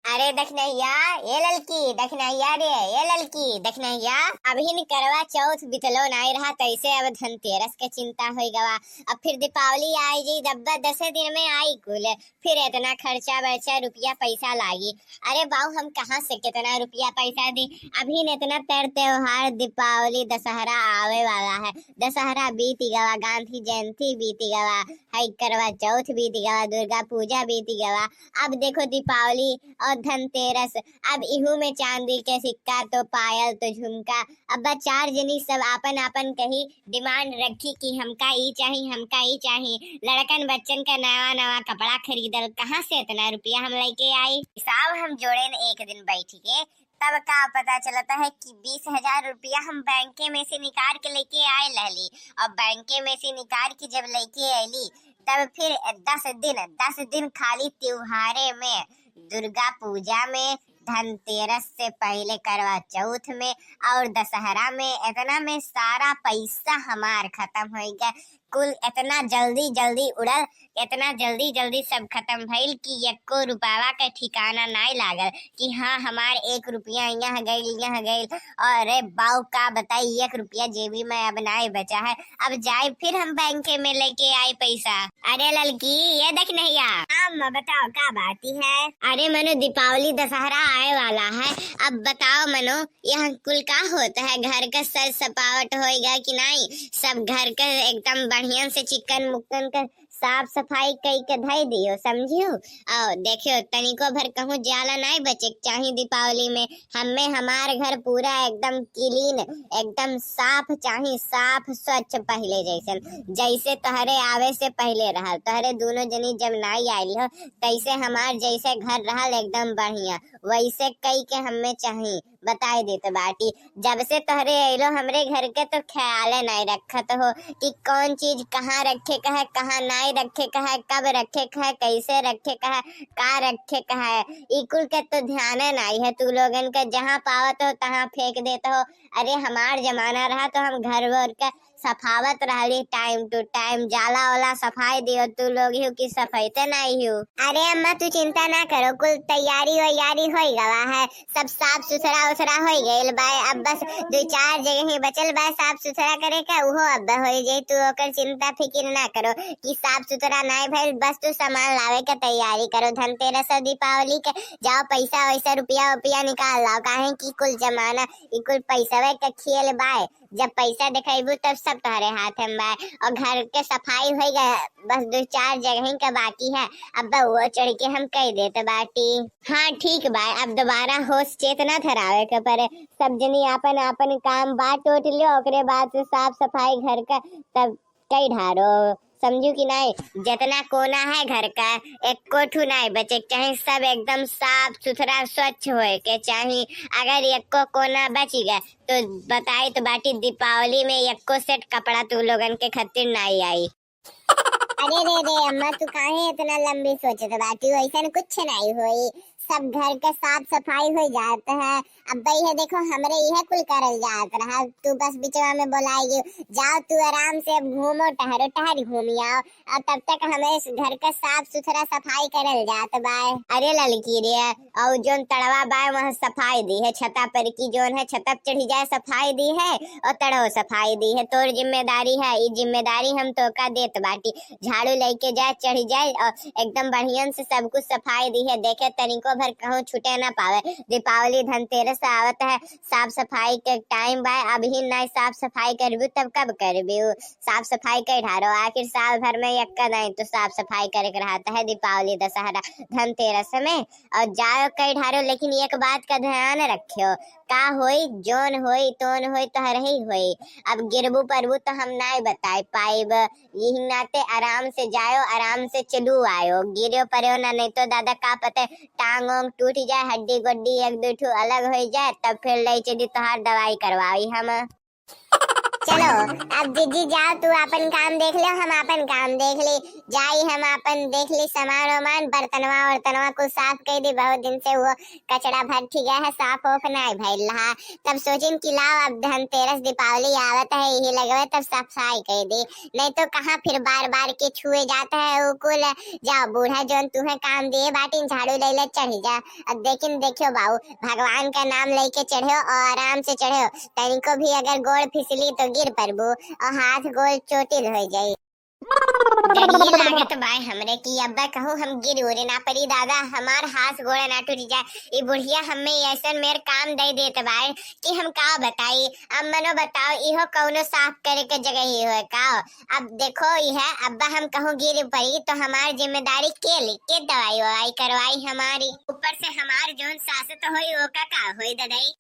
अरे दखनैया, ये ललकी दखनैया रे, ये ललकी दखनैया। अभी न करवा चौथ बितलो नहीं रहा तैसे अब धनतेरस के चिंता हो गवा। अब फिर दीपावली आई जी, दब्बा 10 दिन में आई कुल। फिर इतना खर्चा बर्चा रुपया पैसा लागी। अरे बाऊ हम कहाँ से कितना रुपया पैसा दी। अभी न इतना त्योहार दीपावली दशहरा आवे वाला है। दशहरा बीती गवा, गांधी जयंती बीती गवा, हई करवा चौथ बीती गवा, दुर्गा पूजा बीती गवा। अब देखो दीपावली और धनतेरस। अब इहू में चांदी के सिक्का तो पायल तो झुमका। अब चार जनी सब आपन आपन कही डिमांड रखी कि हमका ई चाहिए, हमका ई चाहिए। लड़कन बच्चन का नवा नवा कपड़ा खरीदल, कहाँ से इतना रुपया हम लेके आई। हिसाब हम जोड़े न एक दिन बैठ के, तब का पता चलता है कि 20,000 रुपया हम बैंक में से निकाल के लेके आए लहली। और बैंक में से निकाल के जब लेके आईली तब फिर 10 दिन खाली त्योहारे में, दुर्गा पूजा में, धनतेरस से पहले करवा चौथ में और दशहरा में, इतना में सारा पैसा हमार खत्म हो गया। कुल इतना जल्दी जल्दी उड़ल, इतना जल्दी जल्दी सब खत्म भइल कि एको रुपया का ठिकाना नहीं लागल कि हाँ हमार 1 रुपया यहाँ गई। और अरे बाऊ का बताई, 1 रुपया जेबी में अब नहीं बचा है। अब जाए फिर हम बैंक में लेके आए पैसा। अरे ललकी ये देख नहीं आ, बताओ क्या बात है। अरे मनो दीपावली दशहरा आए वाला है। अब बताओ मनो यहाँ कुल का होता है, घर का सज सपावट होएगा कि नहीं। सब घर का एकदम बढ़िया से चिकन मुक्कन का साफ सफाई कई के धई दियो, समझियो। और देखियो तनिको भर कहूँ जाला नहीं बचे चाहे दीपावली में। हमें हमार घर पूरा एकदम क्लीन, एकदम साफ चाहिए, साफ स्वच्छ पहले जैसे तहरे आवे से पहले रहा। तहरे दोनों जनी जब नहीं आयल हो तैसे हमार जैसे घर रहा एकदम बढ़िया वैसे कई के हमें चाहिए। बताए देते बाटी जब से तोहरे अलो हमरे घर के तो ख्याल नहीं रखत हो कि कौन चीज कहाँ रखे का है, कहाँ नहीं रखे का है, कब रखे का है, कैसे रखे का है, का रखे का है। इकुल के तो ध्यान नहीं है तू लोगन का, जहाँ पावत हो तहाँ फेंक देते हो। अरे हमार जमाना रहा तो हम घर वर का सफावत रहली टाइम टू टाइम, जाला वाला सफाई दियो। तू लोग ही की सफाई तो नहीं हो। अरे अम्मा तू चिंता ना करो, कुल तैयारी वैयारी हो गवा है, सब साफ सुथरा उसरा हो गइल बा। अब बस 2-4 जगह ही बचल बा साफ सुथरा करे का, उहो अब हो जाए। तू ओकर चिंता फिक्र ना करो कि साफ सुथरा नहीं भइल, बस तू सामान लावे के तैयारी करो। धनतेरस और दीपावली के जाओ पैसा वैसा रुपया उपया निकाल लाओ, काहे कि कुल जमाना कुल पैसा का खेल बाय। जब पैसा दिखाइबू तब सब तुम्हारे हाथ में बा। और घर के सफाई हो गया, बस 2-4 जगह का बाकी है। अब वो चढ़ के हम कह देते बाटी। हाँ ठीक बा, अब दोबारा होश चेतना धरावे के परे। सब जनी आपन आपन काम बांट उठ लियो, ओकरे बाद से साफ सफाई घर का तब कई ढारो, समझू कि नहीं। जितना कोना है घर का एक कोठू नहीं बचे चाहे, सब एकदम साफ सुथरा स्वच्छ होए के चाहिए। अगर एको कोना बच गया तो बताई तो बाटी दीपावली में एको सेट कपड़ा तू लोगन के खातिर नहीं आई। अरे रे अम्मा तू काहे इतना लंबी सोचत बाटी, वैसा कुछ नहीं होई। सब घर के साफ सफाई हो जाता है। अब भाई है देखो हमरे यह कुल करल जात रहा, तू बस बिचवा में बोलाई जाओ, तू आराम से घूमो टहर घूम आओ। और तब तक हमें घर का साफ सुथरा सफाई करल जात बाय। अरे ललकी रे और जोन तड़वा बाय वहाँ सफाई दी है, छता पर की जोन है छता चढ़ी जाए सफाई दी है, और तड़ो सफाई दी है। तोर जिम्मेदारी है, ये जिम्मेदारी हम तो का देत बाटी। झाड़ू लेके जाए चढ़ी जाए और एकदम बढ़िया से सब कुछ सफाई दी है। देखे तनिको भर कहूँ छूटे ना पावे। दीपावली धनतेरस आवत है, साफ सफाई के टाइम बा। अभी नहीं साफ सफाई करबू तब कब करबू। साफ सफाई कर ढारो, आखिर साल भर में यक्का नहीं तो साफ सफाई करे के रहता है दीपावली दशहरा धनतेरस में। और जाओ कई ढारो, लेकिन एक बात का ध्यान रखियो, का होई जोन होई तोन होई तो हर ही होई। अब गिरबू परबू तो हम नहीं बताए पाइब, यही नाते आराम से जाओ आराम से चलू आयो। गिरो पड़ो ना, नहीं तो दादा का पता टांग वांग टूट जाए, हड्डी गोड्डी 1-2 ठो अलग हो जाए, तब फिर ले चली तोहार दवाई करवाई हम। चलो अब जीजी जाओ, तू अपन काम देख ले, हम अपन काम देख ली। जाई हम अपन देख ली सामान वामान, बर्तनवा वर्तनवा को साफ कर दी। बहुत दिन से वो कचरा भर ठीक है, साफ ओफ नहीं भइल रहा। तब सोचिन कि लाओ अब धनतेरस दीपावली आवत है, यही लगवे तब सफाई कर दी। नहीं तो कहाँ फिर बार बार के छुए जाता है वो कुल। जाओ बूढ़ा जोन तुम्हें काम दिए बाटी, झाड़ू ले ले चढ़ जा। अब लेकिन देखियो बाबू, भगवान का नाम लेके चढ़ो और आराम से चढ़ो। तनिको भी अगर गोड़ फिसली तो गिर पड़बू और हाथ गोड़ चोटिल हो जाई। डरिए लागत बाय हमरे की अब्बा कहूँ हम गिर उरे ना पड़ी दादा, हमार हाथ गोड़ ना टूट जाए। ये बुढ़िया हमें ऐसा मेरे काम दे देते बाय कि हम का बताई। अब मनो बताओ, इहो कौनो साफ करे के जगह ही हो का। अब देखो यह अब्बा हम कहूँ गिर पड़ी तो हमारी जिम्मेदारी के दवाई ववाई करवाई हमारी ऊपर से। हमार जोन सासत होई वो का होई ददाई।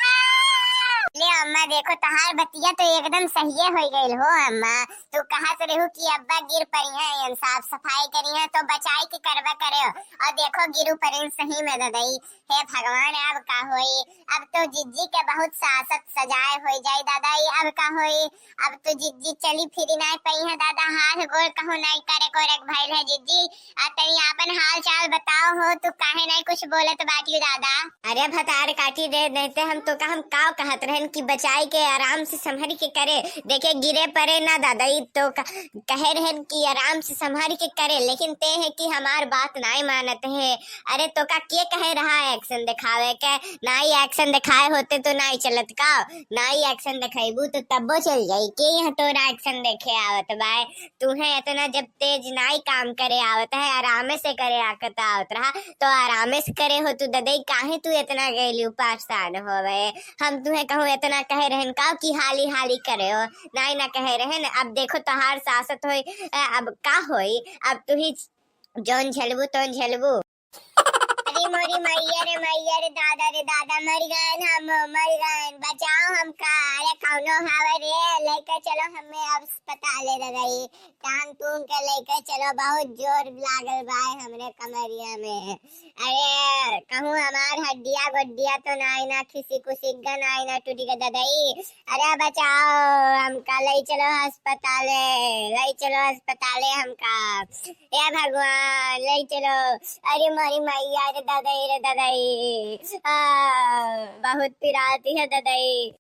ले अम्मा देखो तहार बतिया तो एकदम सही हो गई हो अम्मा। तू कहा से रहू कि अब्बा गिर पड़ी है, साफ सफाई करी है तो बचाई के करवा करे हो। और देखो गिरू पड़ी सही में ददाई। हे भगवान अब का होई। अब तो जिज्जी के बहुत सासत सजाए हो जाई दादाई। अब का होई। अब तो जिज्जी चली फिरी नहीं पई है दादा, हाथ गोड़ कहूँ नहीं करे को रख भाई है जिज्जी। तनी आपन हाल चाल बताओ हो, तू काहे नहीं कुछ बोलत बाटी दादा। अरे भतार काटी दे देते हम तो हम काव कहत रहन कि बचाई के आराम से संभल के करे। देखे गिरे परे ना दादाई तो कहे रहन कि आराम से संभल के करे, लेकिन ते है कि हमार बात नहीं मानत है। अरे तो का के कहे रहा है एक्शन दिखावे के, ना ही एक्शन दिखाए होते तो नहीं चलत का। ना ही एक्शन दिखाईबू तो तब्बो चल जाई के यहाँ तोरा एक्शन देखे आवत बाय। तुम्हें इतना जब तेज नाई काम करे आवत है, आराम से करे आकत आवत रहा तो आराम से करे हो तू ददई। काहे तू इतना गैली परेशान होवे। हम तुम्हें कहूँ इतना कहे रहन का कि हाली हाली करे हो, नहीं ना कहे रहन। अब देखो तोहार सासत होई, अब का होई। अब तू ही जोन झलबू तो झलबू। अरे मोरी मैया रे दादा मर गए, हम मर गए, बचाओ हमका। अरे कौनो हवे रे, लेके चलो हमें अब अस्पताल ले गई। टांग टूंग के लेके चलो, बहुत जोर लागल बाय हमरे कमरिया में। अरे कहूँ हमार हड्डिया गोड्डिया तो नहीं ना खिसी खुसी नहीं ना टूटी के ददाई। अरे बचाओ हमका, ले चलो अस्पताले, ले चलो अस्पताले हमका। हे भगवान ले चलो। अरे मोरी मैया रे दादाई बहुत पिराती है दादाई।